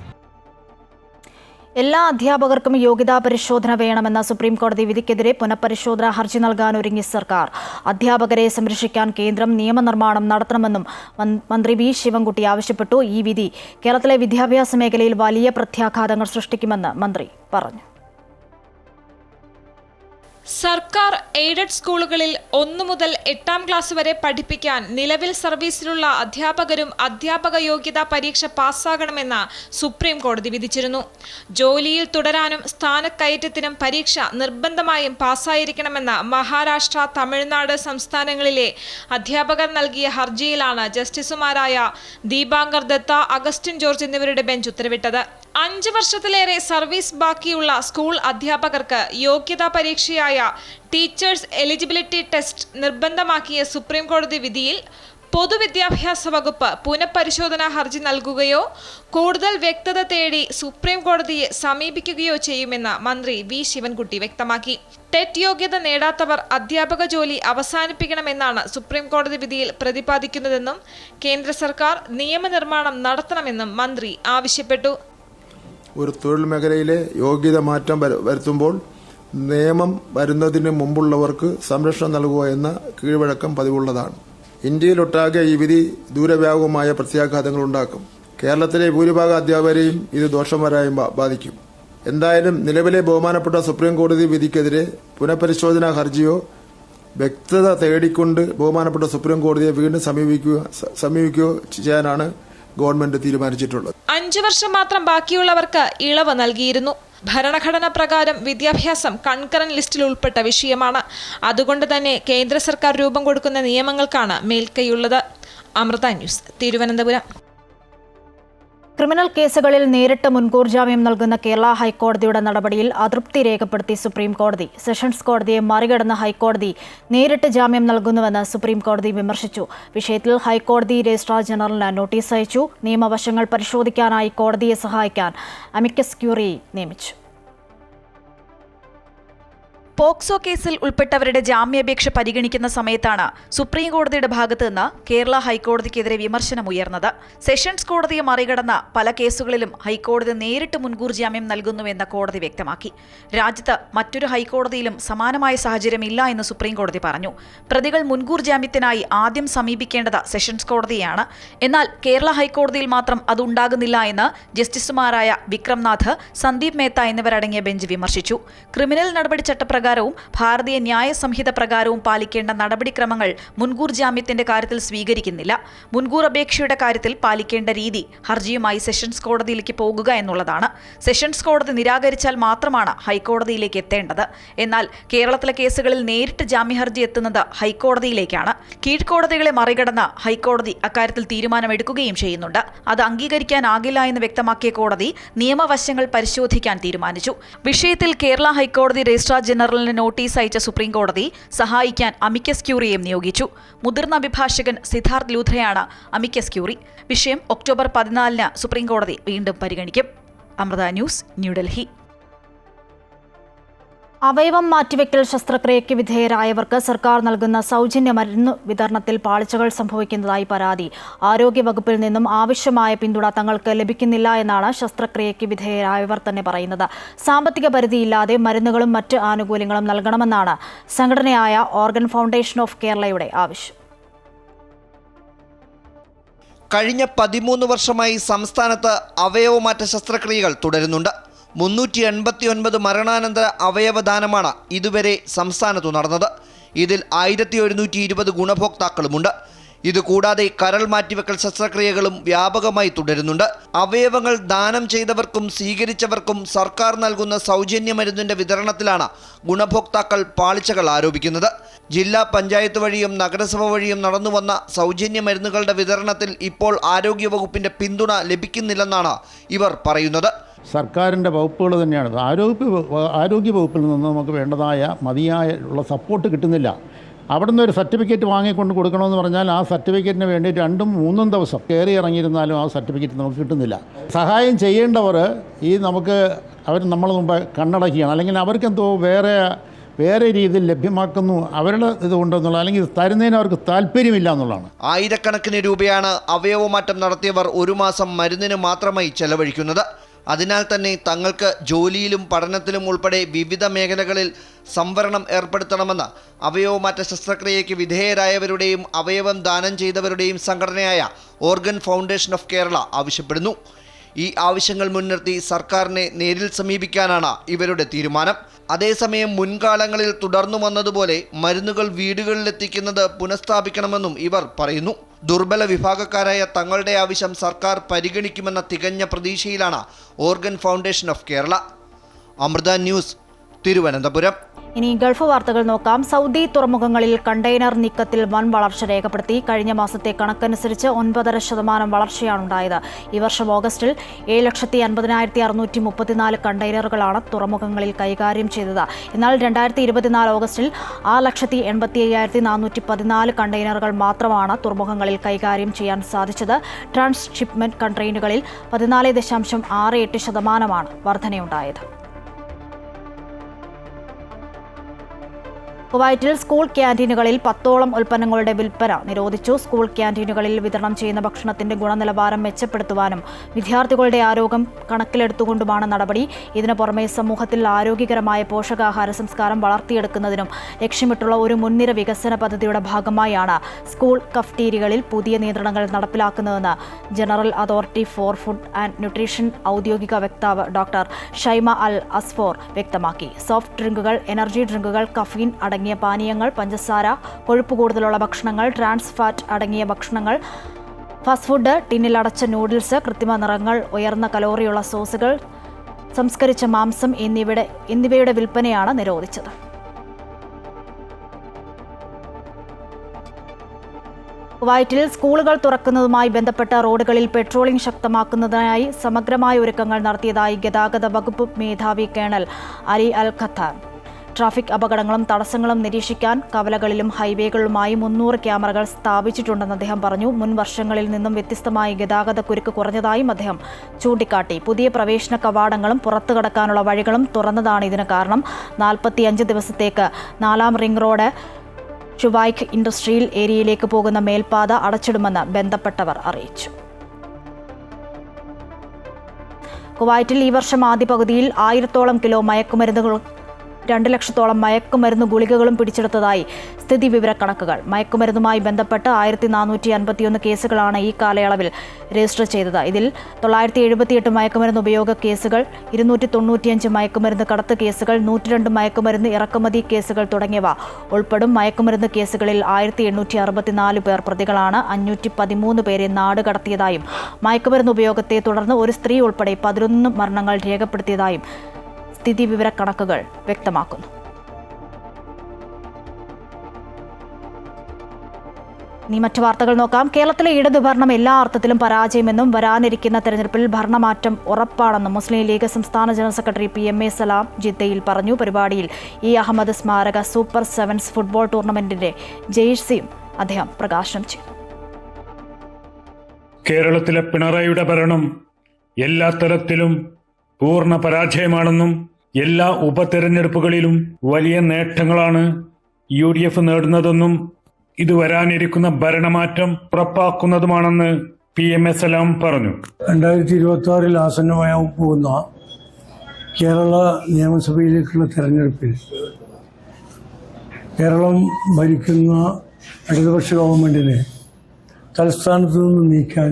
എല്ലാ അധ്യാപകർക്കും യോഗ്യതാ പരിശോധന വേണമെന്ന സുപ്രീം കോടതി വിധിക്കെതിരെ പുനഃപരിശോധനാ ഹർജി നൽകാൻ ഒരുങ്ങി സർക്കാർ. അധ്യാപകരെ സംരക്ഷിക്കാൻ കേന്ദ്രം നിയമനിർമ്മാണം നടത്തണമെന്നും മന്ത്രി വി ശിവൻകുട്ടി ആവശ്യപ്പെട്ടു. ഈ വിധി കേരളത്തിലെ വിദ്യാഭ്യാസ മേഖലയിൽ വലിയ പ്രത്യാഘാതങ്ങൾ സൃഷ്ടിക്കുമെന്ന് മന്ത്രി പറഞ്ഞു. സർക്കാർ എയ്ഡഡ് സ്കൂളുകളിൽ 1 മുതൽ 8ാം ക്ലാസ് വരെ പഠിപ്പിക്കാൻ നിലവിൽ സർവീസിലുള്ള അധ്യാപകരും അധ്യാപക യോഗ്യതാ പരീക്ഷ പാസ്സാകണമെന്ന് സുപ്രീം കോടതി വിധിച്ചിരുന്നു. ജോലിയിൽ തുടരാനും സ്ഥാനക്കയറ്റത്തിനും പരീക്ഷ നിർബന്ധമായും പാസ്സായിരിക്കണമെന്ന മഹാരാഷ്ട്ര, തമിഴ്നാട് സംസ്ഥാനങ്ങളിലെ അധ്യാപകർ നൽകിയ ഹർജിയിലാണ് ജസ്റ്റിസുമാരായ ദീപാങ്കർ ദത്ത, അഗസ്റ്റിൻ ജോർജ് എന്നിവരുടെ ബെഞ്ച് ഉത്തരവിട്ടത്. 5 വർഷത്തിലേറെ സർവീസ് ബാക്കിയുള്ള സ്കൂൾ അധ്യാപകർക്ക് യോഗ്യതാ പരീക്ഷയായ ടീച്ചേഴ്സ് എലിജിബിലിറ്റി ടെസ്റ്റ് നിർബന്ധമാക്കിയ സുപ്രീം കോടതി വിധിയിൽ പൊതുവിദ്യാഭ്യാസ വകുപ്പ് പുനഃപരിശോധനാ ഹർജി നൽകുകയോ കൂടുതൽ വ്യക്തത തേടി സുപ്രീം കോടതിയെ സമീപിക്കുകയോ ചെയ്യുമെന്ന് മന്ത്രി വി ശിവൻകുട്ടി വ്യക്തമാക്കി. ടെറ്റ് യോഗ്യത നേടാത്തവർ അധ്യാപക ജോലി അവസാനിപ്പിക്കണമെന്നാണ് സുപ്രീം കോടതി വിധിയിൽ പ്രതിപാദിക്കുന്നതെന്നും കേന്ദ്ര സർക്കാർ നിയമനിർമ്മാണം നടത്തണമെന്നും മന്ത്രി ആവശ്യപ്പെട്ടു. ഒരു തൊഴിൽ മേഖലയിലെ യോഗ്യത മാറ്റം വരുത്തുമ്പോൾ നിയമം വരുന്നതിന് മുമ്പുള്ളവർക്ക് സംരക്ഷണം നൽകുക എന്ന കീഴ്വഴക്കം പതിവുള്ളതാണ്. ഇന്ത്യയിലൊട്ടാകെ ഈ വിധി ദൂരവ്യാപകമായ പ്രത്യാഘാതങ്ങൾ ഉണ്ടാക്കും. കേരളത്തിലെ ഭൂരിഭാഗം അധ്യാപകരെയും ഇത് ദോഷകരമായി ബാധിക്കും. എന്തായാലും നിലവിലെ ബഹുമാനപ്പെട്ട സുപ്രീം കോടതി വിധിക്കെതിരെ പുനഃപരിശോധനാ ഹർജിയോ വ്യക്തത തേടിക്കൊണ്ട് ബഹുമാനപ്പെട്ട സുപ്രീം കോടതിയെ വീണ്ടും സമീപിക്കുകയോ ചെയ്യാനാണ് ഗവൺമെന്റ് തീരുമാനിച്ചിട്ടുള്ളത്. 5 വർഷം മാത്രം ബാക്കിയുള്ളവർക്ക് ഇളവ് നൽകിയിരുന്നു. ഭരണഘടന പ്രകാരം വിദ്യാഭ്യാസം കൺകറന്റ് ലിസ്റ്റിൽ ഉൾപ്പെട്ട വിഷയമാണ്. അതുകൊണ്ട് തന്നെ കേന്ദ്ര സർക്കാർ രൂപം കൊടുക്കുന്ന നിയമങ്ങൾക്കാണ് മേൽക്കൈയുള്ളത്. അമൃത ന്യൂസ്, തിരുവനന്തപുരം. ക്രിമിനൽ കേസുകളിൽ നേരിട്ട് മുൻകൂർ ജാമ്യം നൽകുന്ന കേരള ഹൈക്കോടതിയുടെ നടപടിയിൽ അതൃപ്തി രേഖപ്പെടുത്തി സുപ്രീം കോടതി. സെഷൻസ് കോടതിയെ മറികടന്ന് ഹൈക്കോടതി നേരിട്ട് ജാമ്യം നൽകുന്നുവെന്ന് സുപ്രീം കോടതി വിമർശിച്ചു. വിഷയത്തിൽ ഹൈക്കോടതി രജിസ്ട്രാർ ജനറലിന് നോട്ടീസ് അയച്ചു. നിയമവശങ്ങൾ പരിശോധിക്കാനായി കോടതിയെ സഹായിക്കാൻ അമിക്കസ് ക്യൂറി നിയമിച്ചു. പോക്സോ കേസിൽ ഉൾപ്പെട്ടവരുടെ ജാമ്യാപേക്ഷ പരിഗണിക്കുന്ന സമയത്താണ് സുപ്രീം കോടതിയുടെ ഭാഗത്ത് നിന്ന് കേരള ഹൈക്കോടതിക്കെതിരെ വിമർശനമുയർന്നത്. സെഷൻസ് കോടതിയെ മറികടന്ന പല കേസുകളിലും ഹൈക്കോടതി നേരിട്ട് മുൻകൂർ ജാമ്യം നൽകുന്നുവെന്ന് കോടതി വ്യക്തമാക്കി. രാജ്യത്ത് മറ്റൊരു ഹൈക്കോടതിയിലും സമാനമായ സാഹചര്യമില്ല എന്ന് സുപ്രീം കോടതി പറഞ്ഞു. പ്രതികൾ മുൻകൂർ ജാമ്യത്തിനായി ആദ്യം സമീപിക്കേണ്ടത് സെഷൻസ് കോടതിയാണ്. എന്നാൽ കേരള ഹൈക്കോടതിയിൽ മാത്രം അതുണ്ടാകുന്നില്ല എന്ന് ജസ്റ്റിസുമാരായ വിക്രംനാഥ്, സന്ദീപ് മേത്ത എന്നിവരടങ്ങിയ ബെഞ്ച് വിമർശിച്ചു. ക്രിമിനൽ നടപടി ചട്ടപ്രകാരവും ഭാരതീയ ന്യായ സംഹിത പ്രകാരവും പാലിക്കേണ്ട നടപടിക്രമങ്ങൾ മുൻകൂർ ജാമ്യത്തിന്റെ കാര്യത്തിൽ സ്വീകരിക്കുന്നില്ല. മുൻകൂർ അപേക്ഷയുടെ കാര്യത്തിൽ പാലിക്കേണ്ട രീതി ഹർജിയുമായി സെഷൻസ് കോടതിയിലേക്ക് പോകുക എന്നുള്ളതാണ്. സെഷൻസ് കോടതി നിരാകരിച്ചാൽ മാത്രമാണ് ഹൈക്കോടതിയിലേക്ക് എത്തേണ്ടത്. എന്നാൽ കേരളത്തിലെ കേസുകളിൽ നേരിട്ട് ജാമ്യഹർജി എത്തുന്നത് ഹൈക്കോടതിയിലേക്കാണ്. കീഴ്ക്കോടതികളെ മറികടന്ന് ഹൈക്കോടതി അക്കാര്യത്തിൽ തീരുമാനമെടുക്കുകയും ചെയ്യുന്നുണ്ട്. അത് അംഗീകരിക്കാനാകില്ല എന്ന് വ്യക്തമാക്കിയ കോടതി നിയമവശങ്ങൾ പരിശോധിക്കാൻ തീരുമാനിച്ചു. വിഷയത്തിൽ കേരള ഹൈക്കോടതി രജിസ്ട്രാർ ജനറൽ നോട്ടീസ് അയച്ച സുപ്രീം കോടതി സഹായിക്കാൻ അമിക്കസ് ക്യൂറിയെയും നിയോഗിച്ചു. മുതിർന്ന അഭിഭാഷകൻ സിദ്ധാർത്ഥ് ലൂഥ്രയാണ് അമിക്കസ് ക്യൂറി. വിഷയം ഒക്ടോബർ 14 സുപ്രീം കോടതി വീണ്ടും പരിഗണിക്കും. അമൃത ന്യൂസ്, ന്യൂഡൽഹി. അവയവം മാറ്റിവെക്കൽ ശസ്ത്രക്രിയയ്ക്ക് വിധേയരായവർക്ക് സർക്കാർ നൽകുന്ന സൗജന്യ മരുന്ന് വിതരണത്തിൽ പാളിച്ചകൾ സംഭവിക്കുന്നതായി പരാതി. ആരോഗ്യവകുപ്പിൽ നിന്നും ആവശ്യമായ പിന്തുണ തങ്ങൾക്ക് ലഭിക്കുന്നില്ല എന്നാണ് ശസ്ത്രക്രിയയ്ക്ക് വിധേയരായവർ തന്നെ പറയുന്നത്. സാമ്പത്തിക പരിധിയില്ലാതെ മരുന്നുകളും മറ്റ് ആനുകൂല്യങ്ങളും നൽകണമെന്നാണ് സംഘടനയായ ഓർഗൻ ഫൗണ്ടേഷൻ ഓഫ് കേരളയുടെ ആവശ്യം. കഴിഞ്ഞ 13 വർഷമായി സംസ്ഥാനത്ത് അവയവമാറ്റ ശസ്ത്രക്രിയകൾ തുടരുന്നുണ്ട്. 389 മരണാനന്തര അവയവദാനമാണ് ഇതുവരെ സംസ്ഥാനത്തു നടന്നത്. ഇതിൽ 1120 ഗുണഭോക്താക്കളുമുണ്ട്. ഇതുകൂടാതെ കരൾ മാറ്റിവെക്കൽ ശസ്ത്രക്രിയകളും വ്യാപകമായി തുടരുന്നുണ്ട്. അവയവങ്ങൾ ദാനം ചെയ്തവർക്കും സ്വീകരിച്ചവർക്കും സർക്കാർ നൽകുന്ന സൗജന്യ മരുന്നിന്റെ വിതരണത്തിലാണ് ഗുണഭോക്താക്കൾ പാളിച്ചകൾ ആരോപിക്കുന്നത്. ജില്ലാ പഞ്ചായത്ത് വഴിയും നഗരസഭ വഴിയും നടന്നുവന്ന സൗജന്യ മരുന്നുകളുടെ വിതരണത്തിൽ ഇപ്പോൾ ആരോഗ്യവകുപ്പിന്റെ പിന്തുണ ലഭിക്കുന്നില്ലെന്നാണ് ഇവർ പറയുന്നത്. സർക്കാരിൻ്റെ വകുപ്പുകൾ തന്നെയാണ്. ആരോഗ്യ വകുപ്പിൽ നിന്ന് നമുക്ക് വേണ്ടതായ മതിയായ ഉള്ള സപ്പോർട്ട് കിട്ടുന്നില്ല. അവിടെ നിന്ന് ഒരു സർട്ടിഫിക്കറ്റ് വാങ്ങിക്കൊണ്ട് കൊടുക്കണമെന്ന് പറഞ്ഞാൽ ആ സർട്ടിഫിക്കറ്റിന് വേണ്ടി 2-3 ദിവസം കയറി ഇറങ്ങിയിരുന്നാലും ആ സർട്ടിഫിക്കറ്റ് നമുക്ക് കിട്ടുന്നില്ല. സഹായം ചെയ്യേണ്ടവർ അവർ നമ്മൾ മുമ്പ് കണ്ണടക്കുകയാണ്, അല്ലെങ്കിൽ അവർക്കെന്തോ വേറെ രീതിയിൽ ലഭ്യമാക്കുന്നു അവരുടെ ഇതുകൊണ്ടെന്നുള്ള, അല്ലെങ്കിൽ തരുന്നതിന് അവർക്ക് താല്പര്യമില്ല എന്നുള്ളതാണ്. ആയിരക്കണക്കിന് രൂപയാണ് അവയവമാറ്റം നടത്തിയവർ ഒരു മാസം മരുന്നിന് മാത്രമായി ചെലവഴിക്കുന്നത്. അതിനാൽ തന്നെ തങ്ങൾക്ക് ജോലിയിലും പഠനത്തിലും ഉൾപ്പെടെ വിവിധ മേഖലകളിൽ സംവരണം ഏർപ്പെടുത്തണമെന്ന് അവയവമാറ്റ ശസ്ത്രക്രിയയ്ക്ക് വിധേയരായവരുടെയും അവയവം ദാനം ചെയ്തവരുടെയും സംഘടനയായ ഓർഗൻ ഫൗണ്ടേഷൻ ഓഫ് കേരള ആവശ്യപ്പെടുന്നു. ഈ ആവശ്യങ്ങൾ മുൻനിർത്തി സർക്കാരിനെ നേരിൽ സമീപിക്കാനാണ് ഇവരുടെ തീരുമാനം. അതേസമയം മുൻകാലങ്ങളിൽ തുടർന്നു വന്നതുപോലെ മരുന്നുകൾ വീടുകളിലെത്തിക്കുന്നത് പുനഃസ്ഥാപിക്കണമെന്നും ഇവർ പറയുന്നു. ദുർബല വിഭാഗക്കാരായ തങ്ങളുടെ ആവശ്യം സർക്കാർ പരിഗണിക്കുമെന്ന തികഞ്ഞ പ്രതീക്ഷയിലാണ് organ foundation of Kerala. Amrita News, Thiruvananthapuram. ഇനി ഗൾഫ് വാർത്തകൾ നോക്കാം. സൗദി തുറമുഖങ്ങളിൽ കണ്ടെയ്നർ നീക്കത്തിൽ വൻ വളർച്ച രേഖപ്പെടുത്തി. കഴിഞ്ഞ മാസത്തെ കണക്കനുസരിച്ച് 9.5% വളർച്ചയാണുണ്ടായത്. ഈ വർഷം ഓഗസ്റ്റിൽ 7,50,634 കണ്ടെയ്നറുകളാണ് തുറമുഖങ്ങളിൽ കൈകാര്യം ചെയ്തത്. എന്നാൽ 2024 ഓഗസ്റ്റിൽ 6,85,414 കണ്ടെയ്നറുകൾ മാത്രമാണ് തുറമുഖങ്ങളിൽ കൈകാര്യം ചെയ്യാൻ സാധിച്ചത്. ട്രാൻസ്ഷിപ്മെന്റ് കണ്ടെയ്നറുകളിൽ 14.68% വർധനയുണ്ടായത്. കുവൈറ്റിൽ സ്കൂൾ ക്യാന്റീനുകളിൽ 10ഓളം ഉൽപ്പന്നങ്ങളുടെ വിൽപ്പന നിരോധിച്ചു. സ്കൂൾ ക്യാന്റീനുകളിൽ വിതരണം ചെയ്യുന്ന ഭക്ഷണത്തിന്റെ ഗുണനിലവാരം മെച്ചപ്പെടുത്തുവാനും വിദ്യാർത്ഥികളുടെ ആരോഗ്യം കണക്കിലെടുത്തുകൊണ്ടുമാണ് നടപടി. ഇതിനു പുറമെ സമൂഹത്തിൽ ആരോഗ്യകരമായ പോഷകാഹാര സംസ്കാരം വളർത്തിയെടുക്കുന്നതിനും ലക്ഷ്യമിട്ടുള്ള ഒരു മുൻനിര വികസന പദ്ധതിയുടെ ഭാഗമായാണ് സ്കൂൾ കഫ്റ്റീരിയകളിൽ പുതിയ നിയന്ത്രണങ്ങൾ നടപ്പിലാക്കുന്നതെന്ന് general authority for food and nutrition ഔദ്യോഗിക വക്താവ് ഡോക്ടർ ഷൈമ അൽ അസ്ഫോർ വ്യക്തമാക്കി. സോഫ്റ്റ് ഡ്രിങ്കുകൾ, എനർജി ഡ്രിങ്കുകൾ, കഫീൻ അടങ്ങിയ പാനീയങ്ങൾ, പഞ്ചസാര, കൊഴുപ്പ് കൂടുതലുള്ള ഭക്ഷണങ്ങൾ, ട്രാൻസ് ഫാറ്റ് അടങ്ങിയ ഭക്ഷണങ്ങൾ, ഫാസ്റ്റ് ഫുഡ്, ടിന്നിലടച്ച നൂഡിൽസ്, കൃത്രിമ നിറങ്ങൾ, ഉയർന്ന കലോറിയുള്ള സോസുകൾ, സംസ്കരിച്ച മാംസം എന്നിവയുടെ വിൽപ്പനയാണ് നിരോധിച്ചത്. കുവൈറ്റിൽ സ്കൂളുകൾ തുറക്കുന്നതുമായി ബന്ധപ്പെട്ട റോഡുകളിൽ പെട്രോളിംഗ് ശക്തമാക്കുന്നതിനായി സമഗ്രമായ ഒരുക്കങ്ങൾ നടത്തിയതായി ഗതാഗത വകുപ്പ് മേധാവി കേണൽ അലി അൽ ഖത്താൻ. ട്രാഫിക് അപകടങ്ങളും തടസ്സങ്ങളും നിരീക്ഷിക്കാൻ കവലകളിലും ഹൈവേകളിലുമായി 300 ക്യാമറകൾ സ്ഥാപിച്ചിട്ടുണ്ടെന്ന് അദ്ദേഹം പറഞ്ഞു. മുൻ വർഷങ്ങളിൽ നിന്നും വ്യത്യസ്തമായി ഗതാഗത കുരുക്ക് കുറഞ്ഞതായും അദ്ദേഹം ചൂണ്ടിക്കാട്ടി. പുതിയ പ്രവേശന കവാടങ്ങളും പുറത്തു കടക്കാനുള്ള വഴികളും തുറന്നതാണ് ഇതിന് കാരണം. 45 ദിവസത്തേക്ക് 4ാം റിംഗ് റോഡ് ഷുവൈഖ് ഇൻഡസ്ട്രിയൽ ഏരിയയിലേക്ക് പോകുന്ന മേൽപ്പാത അടച്ചിടുമെന്ന് ബന്ധപ്പെട്ടവർ അറിയിച്ചു. കുവൈറ്റിൽ ഈ വർഷം ആദ്യ പകുതിയിൽ 1000ഓളം കിലോ മയക്കുമരുന്നുകൾ 2 ലക്ഷത്തോളം മയക്കുമരുന്ന് ഗുളികകളും പിടിച്ചെടുത്തതായി സ്ഥിതിവിവരക്കണക്കുകൾ. മയക്കുമരുന്നുമായി ബന്ധപ്പെട്ട് 1451 കേസുകളാണ് ഈ കാലയളവിൽ രജിസ്റ്റർ ചെയ്തത്. ഇതിൽ 978 മയക്കുമരുന്ന് ഉപയോഗ കേസുകൾ, 295 മയക്കുമരുന്ന് കടത്ത് കേസുകൾ, 102 മയക്കുമരുന്ന് ഇറക്കുമതി കേസുകൾ തുടങ്ങിയവ ഉൾപ്പെടും. മയക്കുമരുന്ന് കേസുകളിൽ 1864 പേർ പ്രതികളാണ്. 513 പേരെ നാട് കടത്തിയതായും മയക്കുമരുന്ന് ഉപയോഗത്തെ തുടർന്ന് ഒരു സ്ത്രീ ഉൾപ്പെടെ 11 മരണങ്ങൾ രേഖപ്പെടുത്തിയതായും സ്ഥിതിവിവരക്കണക്കുകൾ വ്യക്തമാക്കുന്നു. ഇനി മറ്റു വാർത്തകൾ നോക്കാം. കേരളത്തിലെ ഇടതുഭരണം എല്ലാ അർത്ഥത്തിലും പരാജയമെന്നും വരാനിരിക്കുന്ന തെരഞ്ഞെടുപ്പിൽ ഭരണമാറ്റം ഉറപ്പാണെന്നും മുസ്ലിം ലീഗ് സംസ്ഥാന ജനറൽ സെക്രട്ടറി PMA സലാം ജിദ്ദയിൽ പറഞ്ഞു. പരിപാടിയിൽ അഹമ്മദ് സ്മാരക സൂപ്പർ സെവൻസ് ഫുട്ബോൾ ടൂർണമെന്റിന്റെ ജേഴ്സിയും അദ്ദേഹം പ്രകാശനം ചെയ്തു. കേരളത്തിലെ പിണറായിയുടെ ഭരണം എല്ലാ തരത്തിലും പൂർണ്ണ പരാജയമാണെന്നും എല്ലാ ഉപതെരഞ്ഞെടുപ്പുകളിലും വലിയ നേട്ടങ്ങളാണ് UDF നേടുന്നതെന്നും ഇത് വരാനിരിക്കുന്ന ഭരണമാറ്റം ഉറപ്പാക്കുന്നതുമാണെന്ന് PMA സലാം പറഞ്ഞു. 2026 ആസന്നമായി പോകുന്ന കേരള നിയമസഭയിലേക്കുള്ള തെരഞ്ഞെടുപ്പിൽ കേരളം ഭരിക്കുന്ന ഇടതുപക്ഷ ഗവൺമെന്റിനെ തലസ്ഥാനത്ത് നിന്ന് നീക്കാൻ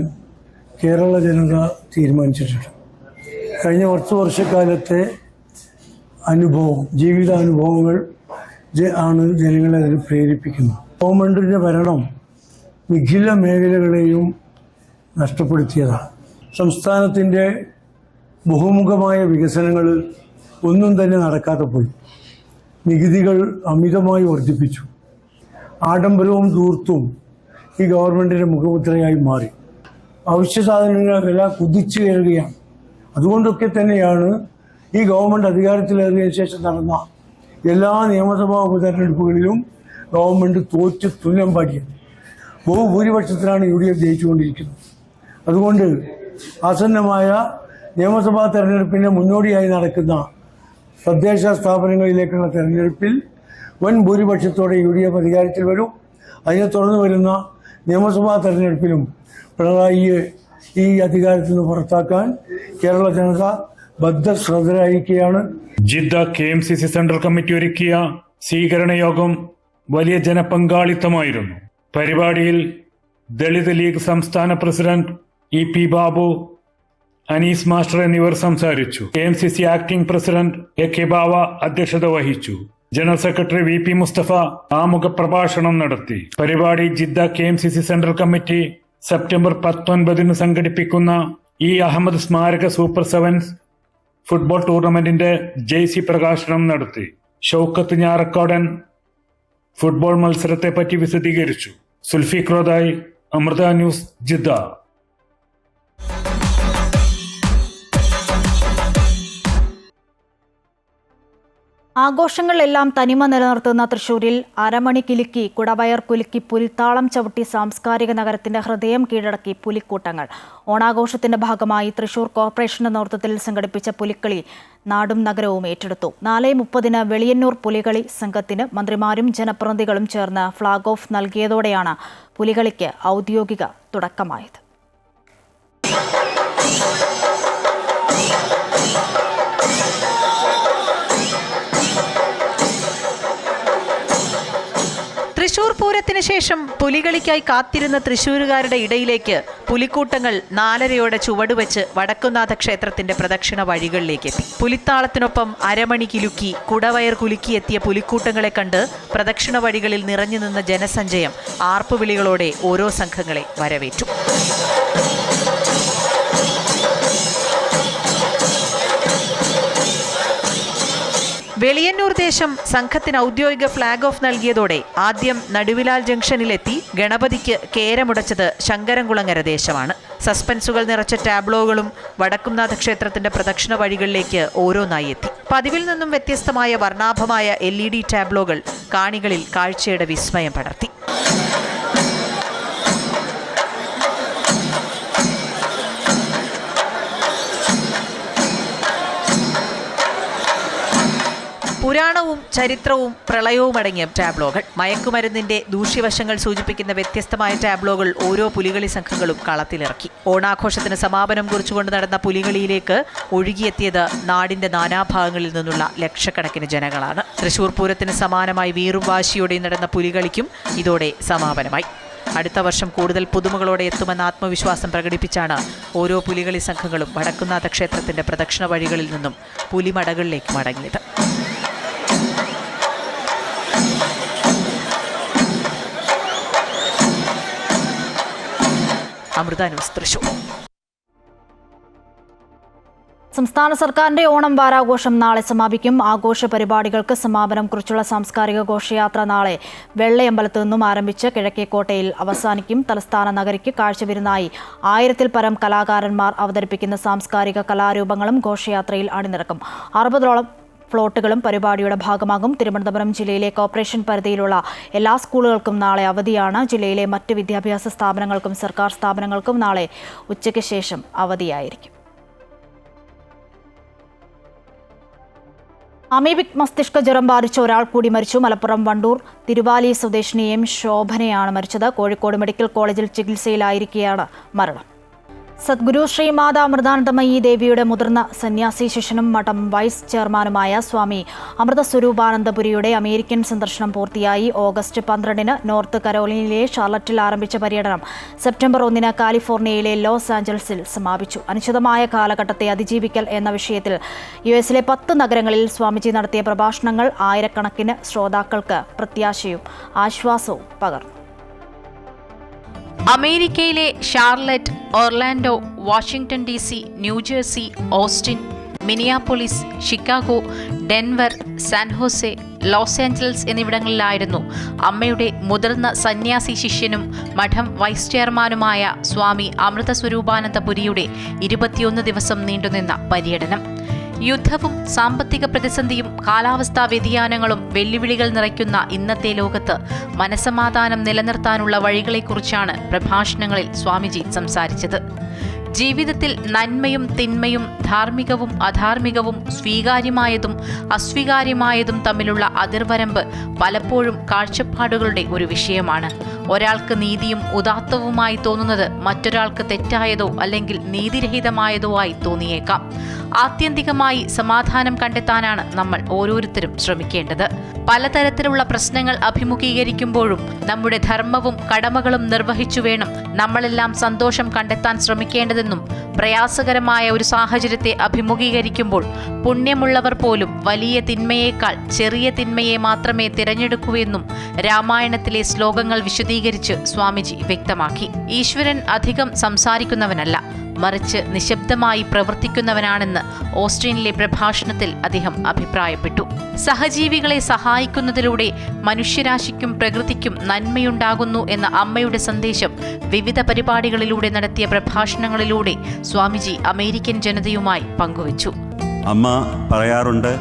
കേരള ജനത തീരുമാനിച്ചിട്ടുണ്ട്. കഴിഞ്ഞ 10 വർഷക്കാലത്തെ അനുഭവം, ജീവിതാനുഭവങ്ങൾ ആണ് ജനങ്ങളെ അതിന് പ്രേരിപ്പിക്കുന്നത്. ഗവൺമെൻറ്റിൻ്റെ ഭരണം നിഖില മേഖലകളെയും നഷ്ടപ്പെടുത്തിയതാണ്. സംസ്ഥാനത്തിൻ്റെ ബഹുമുഖമായ വികസനങ്ങൾ ഒന്നും തന്നെ നടക്കാതെ പോയി. നികുതികൾ അമിതമായി വർദ്ധിപ്പിച്ചു. ആഡംബരവും ധൂർത്തും ഈ ഗവൺമെൻറ്റിൻ്റെ മുഖമുദ്രയായി മാറി. അവശ്യ സാധനങ്ങളുടെ വില കുതിച്ചു കയറുകയാണ്. അതുകൊണ്ടൊക്കെ തന്നെയാണ് ഈ ഗവൺമെൻറ് അധികാരത്തിലേറിയതിനു ശേഷം നടന്ന എല്ലാ നിയമസഭാ ഉപതെരഞ്ഞെടുപ്പുകളിലും ഗവൺമെൻറ് തോറ്റ് തുന്നം പാടിയത്. ബഹുഭൂരിപക്ഷത്തിലാണ് UDF ജയിച്ചുകൊണ്ടിരിക്കുന്നത്. അതുകൊണ്ട് ആസന്നമായ നിയമസഭാ തെരഞ്ഞെടുപ്പിൻ്റെ മുന്നോടിയായി നടക്കുന്ന തദ്ദേശ സ്ഥാപനങ്ങളിലേക്കുള്ള തെരഞ്ഞെടുപ്പിൽ വൻ ഭൂരിപക്ഷത്തോടെ UDF അധികാരത്തിൽ വരും. അതിനെ തുടർന്ന് വരുന്ന നിയമസഭാ തെരഞ്ഞെടുപ്പിലും പിണറായിയെ ഈ അധികാരത്തിൽ നിന്ന് പുറത്താക്കാൻ കേരള ജനത ബദ്ധശ്രദ്ധരായിരിക്കുകയാണ്. ജിദ്ദ KMCC സെൻട്രൽ കമ്മിറ്റി ഒരുക്കിയ സ്വീകരണ യോഗം വലിയ ജനപങ്കാളിത്തമായിരുന്നു. പരിപാടിയിൽ ദളിത് ലീഗ് സംസ്ഥാന president EP Babu, Anees master എന്നിവർ സംസാരിച്ചു. KMCC ആക്ടിംഗ് പ്രസിഡന്റ് AK ബാവ അധ്യക്ഷത വഹിച്ചു. ജനറൽ സെക്രട്ടറി VP മുസ്തഫ ആമുഖ പ്രഭാഷണം നടത്തി. പരിപാടി Jeddah KMCC central committee September 19 സംഘടിപ്പിക്കുന്ന അഹമ്മദ് സ്മാരക സൂപ്പർ സെവൻസ് ഫുട്ബോൾ ടൂർണമെന്റിന്റെ ജേഴ്സി പ്രകാശനം നടത്തി. ഷൗക്കത്ത് ഞാറക്കാടൻ ഫുട്ബോൾ മത്സരത്തെ പറ്റി വിശദീകരിച്ചു. സുൽഫിഖ്രോദായി, അമൃത ന്യൂസ്, ജിദ്ദ. ആഘോഷങ്ങളിലെല്ലാം തനിമ നിലനിർത്തുന്ന തൃശൂരിൽ അരമണി കിലുക്കി, കുടവയർ കുലുക്കി, പുലിത്താളം ചവിട്ടി സാംസ്കാരിക നഗരത്തിന്റെ ഹൃദയം കീഴടക്കി പുലിക്കൂട്ടങ്ങൾ. ഓണാഘോഷത്തിന്റെ ഭാഗമായി തൃശൂർ കോർപ്പറേഷന്റെ നേതൃത്വത്തിൽ സംഘടിപ്പിച്ച പുലിക്കളി നാടും നഗരവും ഏറ്റെടുത്തു. 4:30 വെളിയന്നൂർ പുലികളി സംഘത്തിന് മന്ത്രിമാരും ജനപ്രതിനിധികളും ചേർന്ന് ഫ്ളാഗ് ഓഫ് നൽകിയതോടെയാണ് പുലികളിക്ക് ഔദ്യോഗിക തുടക്കമായത്. തൃശൂർ പൂരത്തിന് ശേഷം പുലികളിക്കായി കാത്തിരുന്ന തൃശൂരുകാരുടെ ഇടയിലേക്ക് പുലിക്കൂട്ടങ്ങൾ 4:30 ചുവടുവെച്ച് വടക്കുംനാഥ ക്ഷേത്രത്തിന്റെ പ്രദക്ഷിണ വഴികളിലേക്കെത്തി. പുലിത്താളത്തിനൊപ്പം അരമണി കിലുക്കി, കുടവയർ കുലുക്കിയെത്തിയ പുലിക്കൂട്ടങ്ങളെ കണ്ട് പ്രദക്ഷിണ വഴികളിൽ നിറഞ്ഞു നിന്ന ജനസഞ്ചയം ആർപ്പുവിളികളോടെ ഓരോ സംഘങ്ങളെ വരവേറ്റു. വെളിയന്നൂർ ദേശം സംഘത്തിന് ഔദ്യോഗിക ഫ്ളാഗ് ഓഫ് നൽകിയതോടെ ആദ്യം നടുവിലാൽ ജംഗ്ഷനിലെത്തി ഗണപതിക്ക് കേരമുടച്ചത് ശങ്കരൻകുളങ്ങര ദേശമാണ്. സസ്പെൻസുകൾ നിറച്ച ടാബ്ലോകളും വടക്കുംനാഥ ക്ഷേത്രത്തിന്റെ പ്രദക്ഷിണ വഴികളിലേക്ക് ഓരോന്നായി എത്തി. പതിവിൽ നിന്നും വ്യത്യസ്തമായ വർണ്ണാഭമായ LED ടാബ്ലോകൾ കാണികളിൽ കാഴ്ചയുടെ വിസ്മയം പടർത്തി. പുരാണവും ചരിത്രവും പ്രളയവും അടങ്ങിയ ടാബ്ലോകൾ, മയക്കുമരുന്നിന്റെ ദൂഷ്യവശങ്ങൾ സൂചിപ്പിക്കുന്ന വ്യത്യസ്തമായ ടാബ്ലോകൾ ഓരോ പുലികളി സംഘങ്ങളും കളത്തിലിറക്കി. ഓണാഘോഷത്തിന് സമാപനം കുറിച്ചുകൊണ്ട് നടന്ന പുലികളിയിലേക്ക് ഒഴുകിയെത്തിയത് നാടിന്റെ നാനാഭാഗങ്ങളിൽ നിന്നുള്ള ലക്ഷക്കണക്കിന് ജനങ്ങളാണ്. തൃശൂർ പൂരത്തിന് സമാനമായി വീറും വാശിയോടെയും നടന്ന പുലികളിക്കും ഇതോടെ സമാപനമായി. അടുത്ത വർഷം കൂടുതൽ പുതുമകളോടെ എത്തുമെന്ന ആത്മവിശ്വാസം പ്രകടിപ്പിച്ചാണ് ഓരോ പുലികളി സംഘങ്ങളും വടക്കുംനാഥ ക്ഷേത്രത്തിന്റെ പ്രദക്ഷിണ വഴികളിൽ നിന്നും പുലിമടകളിലേക്ക് മടങ്ങിയത്. അമൃത ന്യൂസ്, തൃശൂർ. സംസ്ഥാന സർക്കാരിന്റെ ഓണം വാരാഘോഷം നാളെ സമാപിക്കും. ആഘോഷ പരിപാടികൾക്ക് സമാപനം കുറിച്ചുള്ള സാംസ്കാരിക ഘോഷയാത്ര നാളെ വെള്ളയമ്പലത്തു നിന്നും ആരംഭിച്ച് കിഴക്കേക്കോട്ടയിൽ അവസാനിക്കും. തലസ്ഥാന നഗരിക്ക് കാഴ്ചവിരുന്നായി 1000-ൽ പരം കലാകാരന്മാർ അവതരിപ്പിക്കുന്ന സാംസ്കാരിക കലാരൂപങ്ങളും ഘോഷയാത്രയിൽ അണിനിരക്കും. 60ഓളം ഫ്ലോട്ടുകളും പരിപാടിയുടെ ഭാഗമാകും. തിരുവനന്തപുരം ജില്ലയിലെ കോർപ്പറേഷൻ പരിധിയിലുള്ള എല്ലാ സ്കൂളുകൾക്കും നാളെ അവധിയാണ്. ജില്ലയിലെ മറ്റ് വിദ്യാഭ്യാസ സ്ഥാപനങ്ങൾക്കും സർക്കാർ സ്ഥാപനങ്ങൾക്കും നാളെ ഉച്ചയ്ക്ക് ശേഷം അവധിയായിരിക്കും. അമീബിക് മസ്തിഷ്ക ജ്വരം ബാധിച്ച ഒരാൾ കൂടി മരിച്ചു. മലപ്പുറം വണ്ടൂർ തിരുവാലി സ്വദേശിനി M. ശോഭനയാണ് മരിച്ചത്. കോഴിക്കോട് മെഡിക്കൽ കോളേജിൽ ചികിത്സയിലായിരിക്കെയാണ് മരണം. സദ്ഗുരു ശ്രീമാതാ അമൃതാനന്ദമയി ദേവിയുടെ മുതിർന്ന സന്യാസി ശിഷ്യനും മഠം വൈസ് ചെയർമാനുമായ സ്വാമി അമൃതസ്വരൂപാനന്ദപുരിയുടെ അമേരിക്കൻ സന്ദർശനം പൂർത്തിയായി. ഓഗസ്റ്റ് 12 നോർത്ത് കരോലിനയിലെ ഷാർലറ്റിൽ ആരംഭിച്ച പര്യടനം സെപ്റ്റംബർ 1 കാലിഫോർണിയയിലെ ലോസ് ആഞ്ചൽസിൽ സമാപിച്ചു. അനിശ്ചിതമായ കാലഘട്ടത്തെ അതിജീവിക്കൽ എന്ന വിഷയത്തിൽ US-ലെ 10 നഗരങ്ങളിൽ സ്വാമിജി നടത്തിയ പ്രഭാഷണങ്ങൾ ആയിരക്കണക്കിന് ശ്രോതാക്കൾക്ക് പ്രത്യാശയും ആശ്വാസവും പകർന്നു. അമേരിക്കയിലെ Charlotte, Orlando, Washington DC, New Jersey, Austin, Minneapolis, Chicago, Denver, San Jose, Los Angeles എന്നിവിടങ്ങളിലായിരുന്നു അമ്മയുടെ മുതിർന്ന സന്യാസി ശിഷ്യനും മഠം വൈസ് ചെയർമാനുമായ സ്വാമി അമൃതസ്വരൂപാനന്ദപുരിയുടെ 21 ദിവസം നീണ്ടുനിന്ന പര്യടനം. യുദ്ധവും സാമ്പത്തിക പ്രതിസന്ധിയും കാലാവസ്ഥാ വ്യതിയാനങ്ങളും വെല്ലുവിളികൾ നിറയ്ക്കുന്ന ഇന്നത്തെ ലോകത്ത് മനസമാധാനം നിലനിർത്താനുള്ള വഴികളെക്കുറിച്ചാണ് പ്രഭാഷണങ്ങളിൽ സ്വാമിജി സംസാരിച്ചത്. ജീവിതത്തിൽ നന്മയും തിന്മയും ധാർമ്മികവും അധാർമികവും സ്വീകാര്യമായതും അസ്വീകാര്യമായതും തമ്മിലുള്ള അതിർവരമ്പ് പലപ്പോഴും കാഴ്ചപ്പാടുകളുടെ ഒരു വിഷയമാണ്. ഒരാൾക്ക് നീതിയും ഉദാത്തവുമായി തോന്നുന്നത് മറ്റൊരാൾക്ക് തെറ്റായതോ അല്ലെങ്കിൽ നീതിരഹിതമായതോ ആയി തോന്നിയേക്കാം. ആത്യന്തികമായി സമാധാനം കണ്ടെത്താനാണ് നമ്മൾ ഓരോരുത്തരും ശ്രമിക്കേണ്ടത്. പലതരത്തിലുള്ള പ്രശ്നങ്ങൾ അഭിമുഖീകരിക്കുമ്പോഴും നമ്മുടെ ധർമ്മവും കടമകളും നിർവഹിച്ചു വേണം നമ്മളെല്ലാം സന്തോഷം കണ്ടെത്താൻ ശ്രമിക്കേണ്ടതെന്നും പ്രയാസകരമായ ഒരു സാഹചര്യത്തെ അഭിമുഖീകരിക്കുമ്പോൾ പുണ്യമുള്ളവർ പോലും വലിയ തിന്മയേക്കാൾ ചെറിയ തിന്മയെ മാത്രമേ തിരഞ്ഞെടുക്കൂവെന്നും രാമായണത്തിലെ ശ്ലോകങ്ങൾ വിശദീകരിച്ച് സ്വാമിജി വ്യക്തമാക്കി. ഈശ്വരൻ അധികം സംസാരിക്കുന്നവനല്ല, മറിച്ച് നിശബ്ദമായി പ്രവർത്തിക്കുന്നവനാണെന്ന് ഓസ്ട്രീനിലെ പ്രഭാഷണത്തിൽ അദ്ദേഹം അഭിപ്രായപ്പെട്ടു. സഹജീവികളെ സഹായിക്കുന്നതിലൂടെ മനുഷ്യരാശിക്കും പ്രകൃതിക്കും നന്മയുണ്ടാകുന്നു എന്ന അമ്മയുടെ സന്ദേശം വിവിധ പരിപാടികളിലൂടെ നടത്തിയ പ്രഭാഷണങ്ങളിലൂടെ സ്വാമിജി അമേരിക്കൻ ജനതയുമായി പങ്കുവച്ചു. അമ്മ പറയാറുണ്ട്,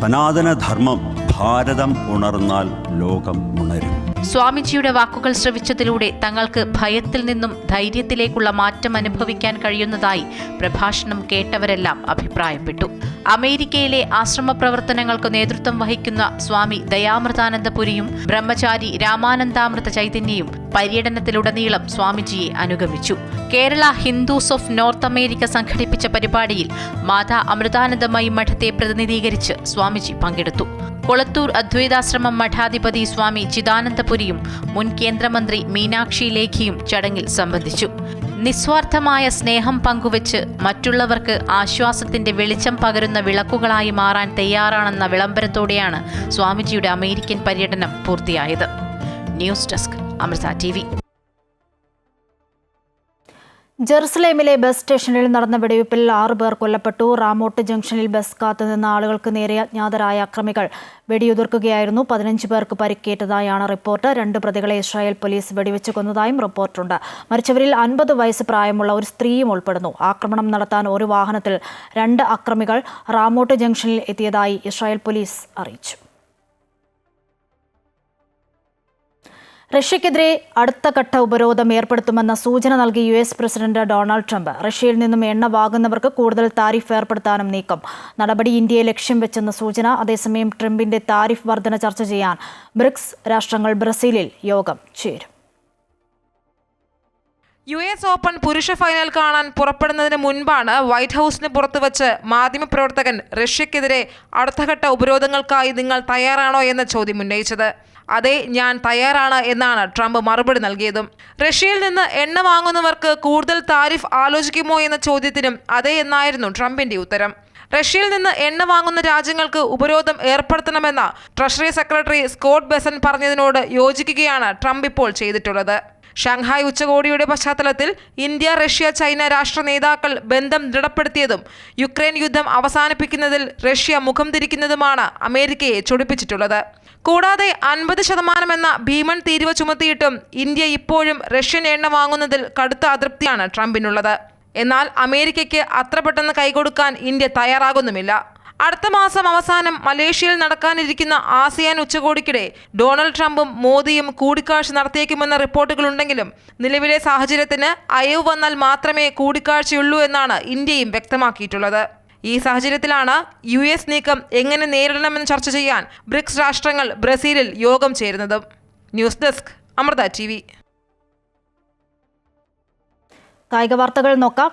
സനാതന ധർമ്മം ഭാരതം ഉണർന്നാൽ ലോകം ഉണരും. സ്വാമിജിയുടെ വാക്കുകൾ ശ്രവിച്ചതിലൂടെ തങ്ങൾക്ക് ഭയത്തിൽ നിന്നും ധൈര്യത്തിലേക്കുള്ള മാറ്റം അനുഭവിക്കാൻ കഴിയുന്നതായി പ്രഭാഷണം കേട്ടവരെല്ലാം അഭിപ്രായപ്പെട്ടു. അമേരിക്കയിലെ ആശ്രമ പ്രവർത്തനങ്ങൾക്ക് നേതൃത്വം വഹിക്കുന്ന സ്വാമി ദയാമൃതാനന്ദപുരിയും ബ്രഹ്മചാരി രാമാനന്ദാമൃത ചൈതന്യയും പര്യടനത്തിലുടനീളം സ്വാമിജിയെ അനുഗമിച്ചു. Kerala Hindus of north America സംഘടിപ്പിച്ച പരിപാടിയിൽ മാതാ അമൃതാനന്ദമയി മഠത്തെ പ്രതിനിധീകരിച്ച് സ്വാമിജി പങ്കെടുത്തു. കൊളത്തൂർ അദ്വൈതാശ്രമം മഠാധിപതി സ്വാമി ചിദാനന്ദപുരിയും മുൻ കേന്ദ്രമന്ത്രി മീനാക്ഷി ലേഖിയും ചടങ്ങിൽ സംബന്ധിച്ചു. നിസ്വാർത്ഥമായ സ്നേഹം പങ്കുവച്ച് മറ്റുള്ളവർക്ക് ആശ്വാസത്തിന്റെ വെളിച്ചം പകരുന്ന വിളക്കുകളായി മാറാൻ തയ്യാറാണെന്ന വിളംബരത്തോടെയാണ് സ്വാമിജിയുടെ അമേരിക്കൻ പര്യടനം പൂർത്തിയായത്. News desk, Amrita TV. ജെറുസലേമിലെ ബസ് സ്റ്റേഷനിൽ നടന്ന വെടിവയ്പിൽ 6 പേർ കൊല്ലപ്പെട്ടു. റാമോട്ട് ജംഗ്ഷനിൽ ബസ് കാത്തുനിന്ന ആളുകൾക്ക് നേരെ അജ്ഞാതരായ അക്രമികൾ വെടിയുതിർക്കുകയായിരുന്നു. 15 പേർക്ക് പരിക്കേറ്റതായാണ് റിപ്പോർട്ട്. 2 പ്രതികളെ ഇസ്രായേൽ പോലീസ് വെടിവെച്ച് കൊന്നതായും റിപ്പോർട്ടുണ്ട്. മരിച്ചവരിൽ 50 വയസ്സ് പ്രായമുള്ള ഒരു സ്ത്രീയും ഉൾപ്പെടുന്നു. ആക്രമണം നടത്താൻ ഒരു വാഹനത്തിൽ 2 അക്രമികൾ റാമോട്ട് ജംഗ്ഷനിൽ എത്തിയതായി ഇസ്രായേൽ പോലീസ് അറിയിച്ചു. റഷ്യക്കെതിരെ അടുത്ത ഘട്ട ഉപരോധം ഏർപ്പെടുത്തുമെന്ന സൂചന നൽകി US പ്രസിഡന്റ് ഡൊണാൾഡ് ട്രംപ്. റഷ്യയിൽ നിന്നും എണ്ണ വാങ്ങുന്നവർക്ക് കൂടുതൽ താരിഫ് ഏർപ്പെടുത്താനും നീക്കം. നടപടി ഇന്ത്യയെ ലക്ഷ്യം വെച്ചെന്ന സൂചന. അതേസമയം ട്രംപിന്റെ താരിഫ് വർധന ചർച്ച ചെയ്യാൻ ബ്രിക്സ് രാഷ്ട്രങ്ങൾ ബ്രസീലിൽ യോഗം ചേരും. US ഓപ്പൺ പുരുഷ ഫൈനൽ കാണാൻ പുറപ്പെടുന്നതിന് മുൻപാണ് വൈറ്റ് ഹൗസിന് പുറത്തുവച്ച് മാധ്യമപ്രവർത്തകൻ റഷ്യക്കെതിരെ അടുത്തഘട്ട ഉപരോധങ്ങൾക്കായി നിങ്ങൾ തയ്യാറാണോ എന്ന ചോദ്യം ഉന്നയിച്ചത്. അതെ, ഞാൻ തയ്യാറാണ് എന്നാണ് ട്രംപ് മറുപടി നൽകിയതും. റഷ്യയിൽ നിന്ന് എണ്ണ വാങ്ങുന്നവർക്ക് കൂടുതൽ താരിഫ് ആലോചിക്കുമോ എന്ന ചോദ്യത്തിനും അതെ എന്നായിരുന്നു ട്രംപിന്റെ ഉത്തരം. റഷ്യയിൽ നിന്ന് എണ്ണ വാങ്ങുന്ന രാജ്യങ്ങൾക്ക് ഉപരോധം ഏർപ്പെടുത്തണമെന്ന ട്രഷറി സെക്രട്ടറി സ്കോട്ട് ബെസൻ പറഞ്ഞതിനോട് യോജിക്കുകയാണ് ട്രംപ് ഇപ്പോൾ ചെയ്തിട്ടുള്ളത്. ഷാങ്ഹായ് ഉച്ചകോടിയുടെ പശ്ചാത്തലത്തിൽ ഇന്ത്യ, റഷ്യ, ചൈന രാഷ്ട്ര നേതാക്കൾ ബന്ധം ദൃഢപ്പെടുത്തിയതും യുക്രൈൻ യുദ്ധം അവസാനിപ്പിക്കുന്നതിൽ റഷ്യ മുഖം തിരിക്കുന്നതുമാണ് അമേരിക്കയെ ചൊടിപ്പിച്ചിട്ടുള്ളത്. കൂടാതെ 50% എന്ന ഭീമൻ തീരുവ ചുമത്തിയിട്ടും ഇന്ത്യ ഇപ്പോഴും റഷ്യൻ എണ്ണ വാങ്ങുന്നതിൽ കടുത്ത അതൃപ്തിയാണ് ട്രംപിനുള്ളത്. എന്നാൽ അമേരിക്കയ്ക്ക് അത്ര പെട്ടെന്ന് കൈകൊടുക്കാൻ ഇന്ത്യ തയ്യാറാകുന്നുമില്ല. അടുത്ത മാസം അവസാനം മലേഷ്യയിൽ നടക്കാനിരിക്കുന്ന ആസിയാൻ ഉച്ചകോടിക്കിടെ ഡൊണാൾഡ് ട്രംപും മോദിയും കൂടിക്കാഴ്ച നടത്തിയേക്കുമെന്ന റിപ്പോർട്ടുകളുണ്ടെങ്കിലും നിലവിലെ സാഹചര്യത്തിന് അയവ് വന്നാൽ മാത്രമേ കൂടിക്കാഴ്ചയുള്ളൂ എന്നാണ് ഇന്ത്യയും വ്യക്തമാക്കിയിട്ടുള്ളത്. ഈ സാഹചര്യത്തിലാണ് US നീക്കം എങ്ങനെ നേരിടണമെന്ന് ചർച്ച ചെയ്യാൻ ബ്രിക്സ് രാഷ്ട്രങ്ങൾ ബ്രസീലിൽ യോഗം ചേരുന്നത്. News desk, Amrita TV. കായിക വാർത്തകൾ നോക്കാം.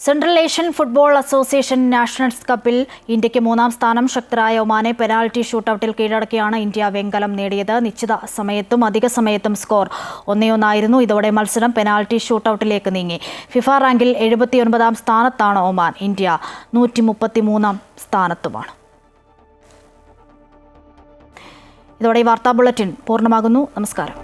Central Asian football association nationals കപ്പിൽ ഇന്ത്യക്ക് 3ാം സ്ഥാനം. ശക്തരായ ഒമാനെ പെനാൽറ്റി ഷൂട്ടൌട്ടിൽ കീഴടക്കിയാണ് ഇന്ത്യ വെങ്കലം നേടിയത്. നിശ്ചിത സമയത്തും അധിക സമയത്തും സ്കോർ 1-1 ആയിരുന്നു. ഇതോടെ മത്സരം പെനാൽറ്റി ഷൂട്ടൌട്ടിലേക്ക് നീങ്ങി. ഫിഫ റാങ്കിൽ 79ാം സ്ഥാനത്താണ് ഒമാൻ. ഇന്ത്യ 133ാം സ്ഥാനത്തുമാണ്. ഇതോടെ ഈ വാർത്താ ബുള്ളറ്റിൻ പൂർണ്ണമാകുന്നു. നമസ്കാരം.